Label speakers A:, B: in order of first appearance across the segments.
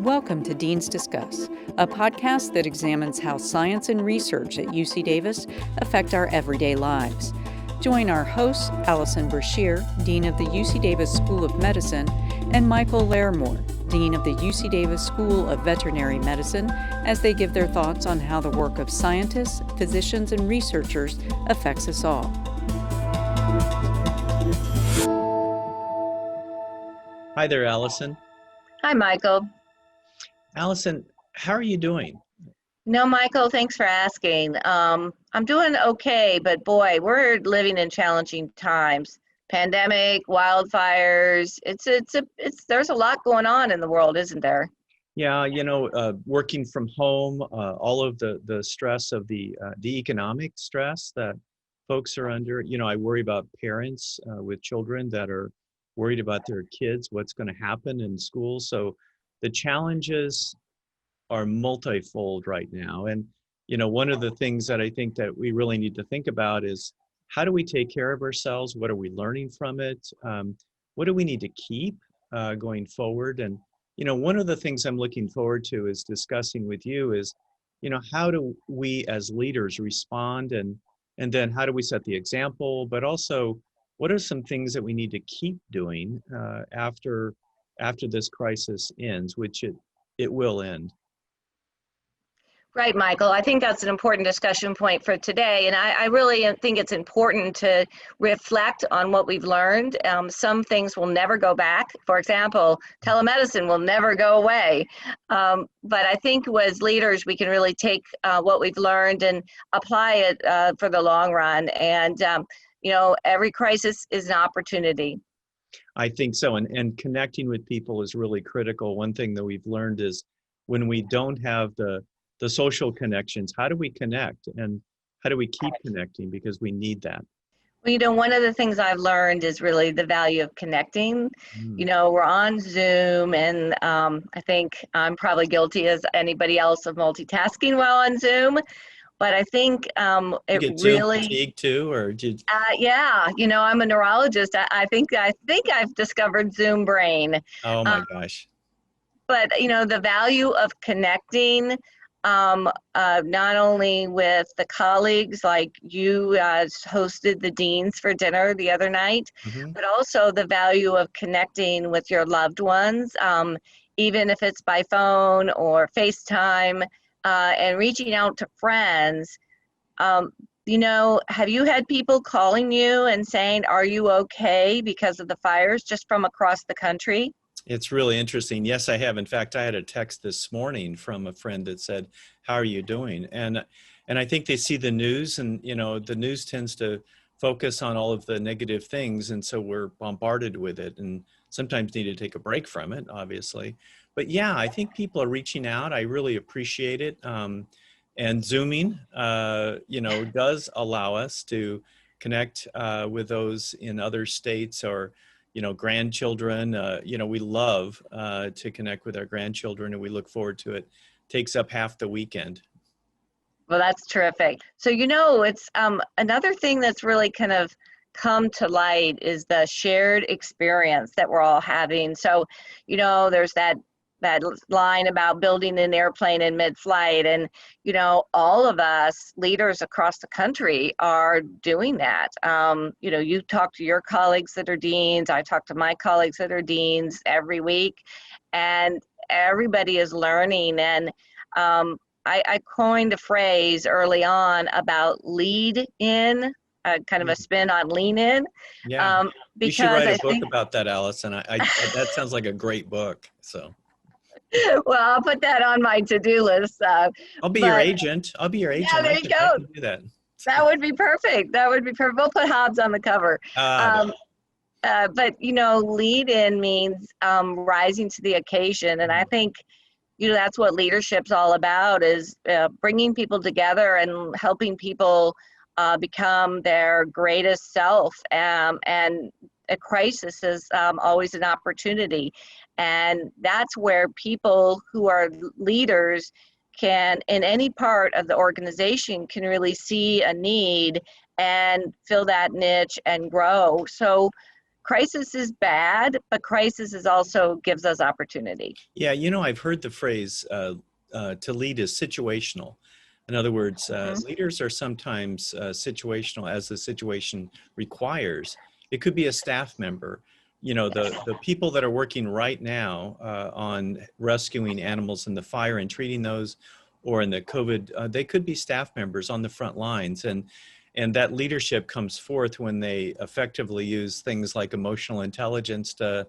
A: Welcome to Deans Discuss, a podcast that examines how science and research at UC Davis affect our everyday lives. Join our hosts, Allison Brashear, Dean of the UC Davis School of Medicine, and Michael Larimore, Dean of the UC Davis School of Veterinary Medicine, as they give their thoughts on how the work of scientists, physicians, and researchers affects us all.
B: Hi there, Allison.
C: Hi, Michael.
B: Allison, how are you doing?
C: No, Michael, thanks for asking. I'm doing okay, but boy, we're living in challenging times. Pandemic, wildfires, there's a lot going on in the world, isn't there?
B: Yeah, working from home, all of the stress of the economic stress that folks are under. I worry about parents with children that are worried about their kids, what's going to happen in school. So the challenges are multifold right now. And, one of the things that I think that we really need to think about is how do we take care of ourselves? What are we learning from it? What do we need to keep going forward? And, one of the things I'm looking forward to is discussing with you is, how do we as leaders respond and then how do we set the example, but also what are some things that we need to keep doing after this crisis ends, which it will end?
C: Right, Michael. I think that's an important discussion point for today. And I really think it's important to reflect on what we've learned. Some things will never go back. For example, telemedicine will never go away. But I think as leaders, we can really take what we've learned and apply it for the long run. And, every crisis is an opportunity.
B: I think so. And connecting with people is really critical. One thing that we've learned is when we don't have the social connections, how do we connect and how do we keep connecting, because we need that?
C: Well, one of the things I've learned is really the value of connecting. We're on Zoom, and I think I'm probably guilty as anybody else of multitasking while on Zoom. But I think it
B: you get
C: really
B: Zoom fatigue too, or did?
C: Yeah, I'm a neurologist. I think I've discovered Zoom brain.
B: Oh my gosh!
C: But the value of connecting. Not only with the colleagues, like you hosted the deans for dinner the other night, but also the value of connecting with your loved ones, even if it's by phone or FaceTime, and reaching out to friends. Have you had people calling you and saying, "Are you okay?" because of the fires just from across the country?
B: It's really interesting. Yes, I have. In fact, I had a text this morning from a friend that said, "How are you doing?" And I think they see the news, and the news tends to focus on all of the negative things, and so we're bombarded with it, and sometimes need to take a break from it, obviously. But yeah, I think people are reaching out. I really appreciate it. And Zooming, does allow us to connect with those in other states or grandchildren. We love to connect with our grandchildren, and we look forward to it. Takes up half the weekend.
C: Well, that's terrific. So, it's another thing that's really kind of come to light is the shared experience that we're all having. So, there's that line about building an airplane in mid-flight, and all of us leaders across the country are doing that. You talk to your colleagues that are deans, I talk to my colleagues that are deans every week, and everybody is learning. And I coined a phrase early on about lead in, kind of a spin on lean in.
B: Yeah, you should
C: because
B: write a book about that, Allison. I that sounds like a great book. So.
C: Well, I'll put that on my to-do list.
B: I'll be your agent. Yeah,
C: there you go.
B: I can do that.
C: That would be perfect. We'll put Hobbs on the cover. But lead in means rising to the occasion, and I think that's what leadership's all about, is bringing people together and helping people become their greatest self. And a crisis is always an opportunity. And that's where people who are leaders can, in any part of the organization, can really see a need and fill that niche and grow. So crisis is bad, but crisis is also gives us opportunity.
B: Yeah, I've heard the phrase to lead is situational. In other words, leaders are sometimes situational as the situation requires. It could be a staff member. The people that are working right now on rescuing animals in the fire and treating those, or in the COVID, they could be staff members on the front lines. And that leadership comes forth when they effectively use things like emotional intelligence to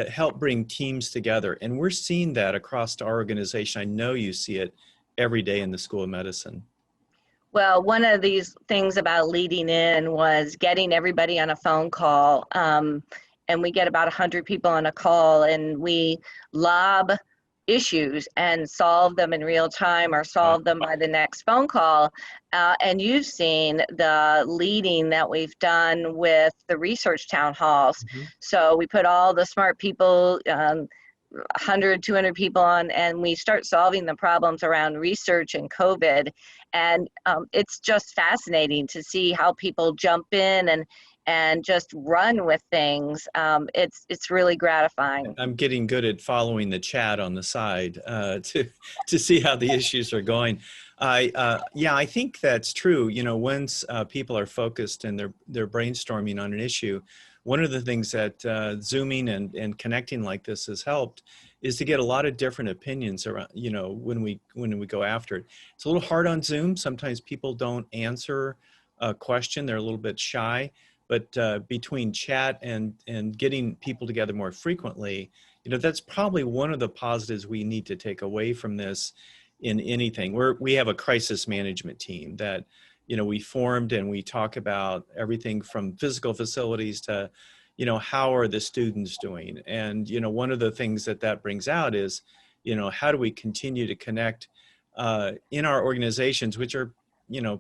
B: help bring teams together. And we're seeing that across our organization. I know you see it every day in the School of Medicine.
C: Well, one of these things about leading in was getting everybody on a phone call. And we get about 100 people on a call, and we lob issues and solve them in real time or solve them by the next phone call. And you've seen the leading that we've done with the research town halls. So we put all the smart people, 100, 200 people on, and we start solving the problems around research and COVID. And it's just fascinating to see how people jump in and just run with things. It's really gratifying.
B: I'm getting good at following the chat on the side to see how the issues are going. I think that's true. Once people are focused and they're brainstorming on an issue, one of the things that Zooming and connecting like this has helped is to get a lot of different opinions around, when we go after it. It's a little hard on Zoom. Sometimes people don't answer a question. They're a little bit shy. But between chat and getting people together more frequently, that's probably one of the positives we need to take away from this in anything. We have a crisis management team that, we formed, and we talk about everything from physical facilities to, how are the students doing? And, one of the things that brings out is, how do we continue to connect in our organizations, which are,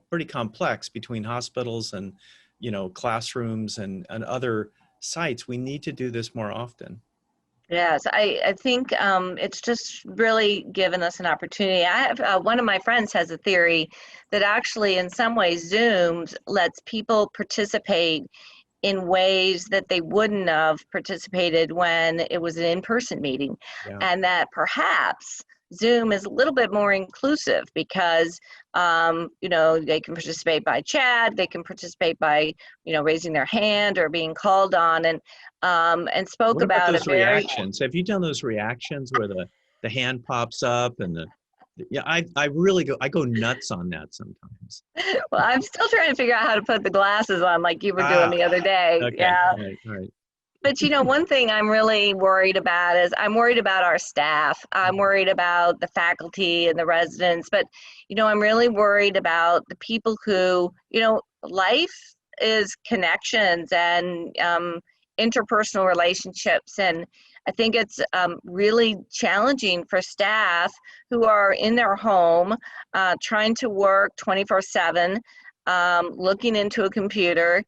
B: pretty complex between hospitals and, classrooms and other sites. We need to do this more often.
C: Yes, I think it's just really given us an opportunity. I have one of my friends has a theory that actually in some ways Zoom lets people participate in ways that they wouldn't have participated when it was an in-person meeting. Yeah. And that perhaps Zoom is a little bit more inclusive because, they can participate by chat, they can participate by, raising their hand or being called on, and spoke
B: what
C: about
B: those reactions. Have you done those reactions where the hand pops up and I go nuts on that sometimes.
C: Well, I'm still trying to figure out how to put the glasses on like you were doing the other day.
B: Okay.
C: Yeah.
B: All right.
C: But one thing I'm really worried about is I'm worried about our staff. I'm worried about the faculty and the residents, but I'm really worried about the people who, life is connections and interpersonal relationships. And I think it's really challenging for staff who are in their home, trying to work 24/7, looking into a computer.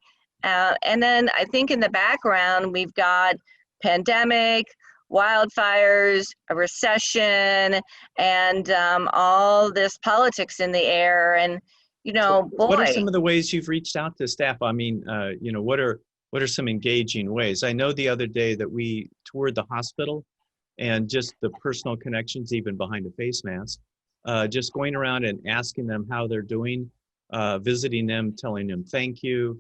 C: And then I think in the background, we've got pandemic, wildfires, a recession, and all this politics in the air. And, boy.
B: What are some of the ways you've reached out to staff? I mean, what are some engaging ways? I know the other day that we toured the hospital and just the personal connections, even behind a face mask, just going around and asking them how they're doing, visiting them, telling them thank you,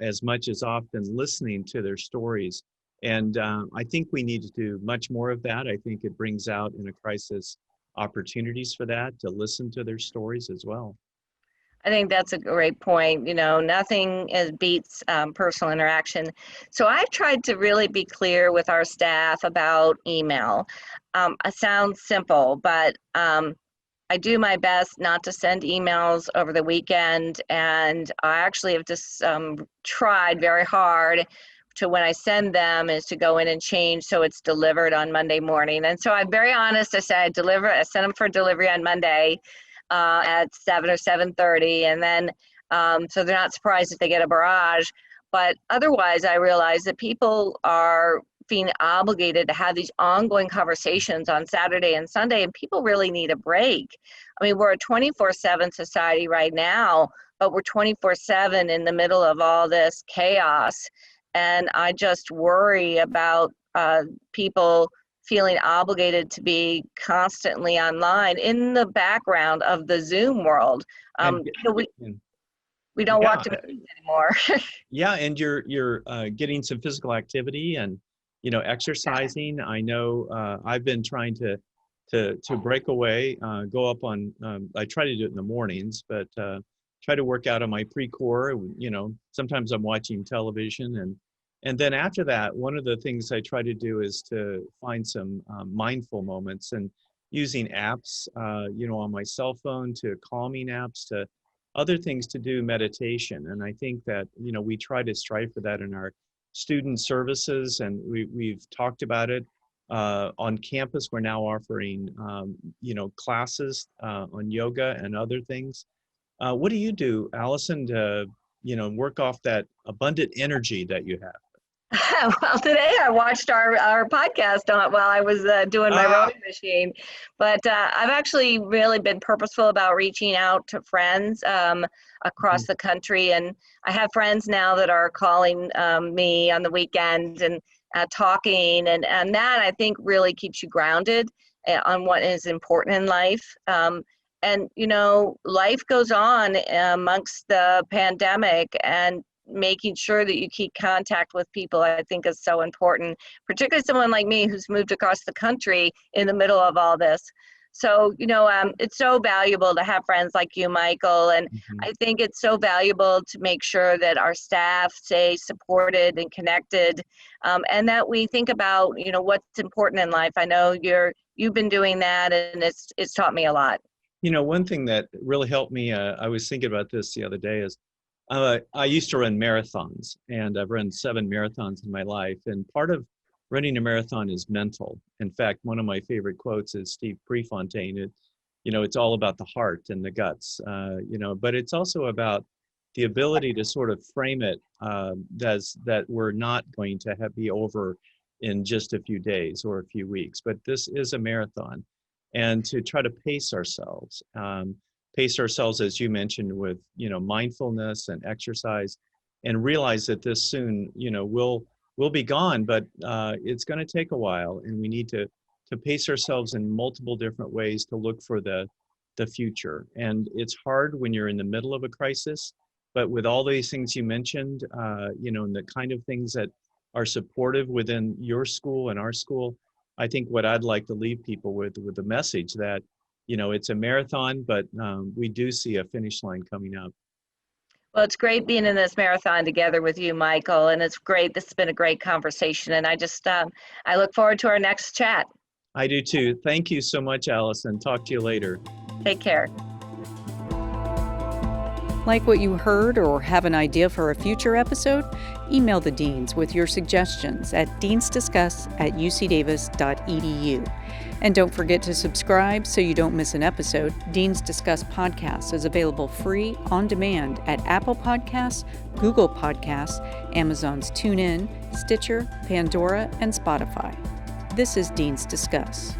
B: as much as often listening to their stories. And I think we need to do much more of that. I think it brings out in a crisis opportunities for that, to listen to their stories as well.
C: I think that's a great point. Nothing beats personal interaction. So I've tried to really be clear with our staff about email. It sounds simple, but I do my best not to send emails over the weekend, and I actually have just tried very hard to, when I send them, is to go in and change so it's delivered on Monday morning. And so I'm very honest. I said I send them for delivery on Monday at 7 or 7:30, and then so they're not surprised if they get a barrage. But otherwise, I realize that people are being obligated to have these ongoing conversations on Saturday and Sunday, and people really need a break. I mean, we're a 24/7 society right now, but we're 24/7 in the middle of all this chaos. And I just worry about people feeling obligated to be constantly online in the background of the Zoom world.
B: And,
C: We don't
B: yeah,
C: walk to meetings anymore.
B: yeah, and you're getting some physical activity and exercising. I know I've been trying to break away, go up on. I try to do it in the mornings, but try to work out on my pre-core. Sometimes I'm watching television, and then after that, one of the things I try to do is to find some mindful moments and using apps, on my cell phone, to calming apps, to other things to do meditation. And I think that we try to strive for that in our student services, and we've talked about it on campus. We're now offering classes on yoga and other things. What do you do, Allison, to work off that abundant energy that you have?
C: Well, today I watched our podcast while I was doing my rowing machine. But I've actually really been purposeful about reaching out to friends across the country. And I have friends now that are calling me on the weekend and talking. And that, I think, really keeps you grounded on what is important in life. And, life goes on amongst the pandemic, and making sure that you keep contact with people, I think, is so important, particularly someone like me who's moved across the country in the middle of all this. So, it's so valuable to have friends like you, Michael. And I think it's so valuable to make sure that our staff stay supported and connected, and that we think about, what's important in life. I know you've been doing that, and it's taught me a lot.
B: One thing that really helped me, I was thinking about this the other day, is I used to run marathons, and I've run 7 marathons in my life. And part of running a marathon is mental. In fact, one of my favorite quotes is Steve Prefontaine. It's all about the heart and the guts, but it's also about the ability to sort of frame it as that we're not going to be over in just a few days or a few weeks, but this is a marathon. And to try to pace ourselves, as you mentioned, with mindfulness and exercise, and realize that this soon will be gone, but it's going to take a while, and we need to pace ourselves in multiple different ways to look for the future. And it's hard when you're in the middle of a crisis, but with all these things you mentioned, and the kind of things that are supportive within your school and our school, I think what I'd like to leave people with the message that it's a marathon, but we do see a finish line coming up.
C: Well, it's great being in this marathon together with you, Michael, and it's great. This has been a great conversation, and I look forward to our next chat.
B: I do too. Thank you so much, Allison. Talk to you later.
C: Take care.
A: Like what you heard or have an idea for a future episode? Email the deans with your suggestions at deansdiscuss@ucdavis.edu. And don't forget to subscribe so you don't miss an episode. Deans Discuss Podcast is available free on demand at Apple Podcasts, Google Podcasts, Amazon's TuneIn, Stitcher, Pandora, and Spotify. This is Deans Discuss.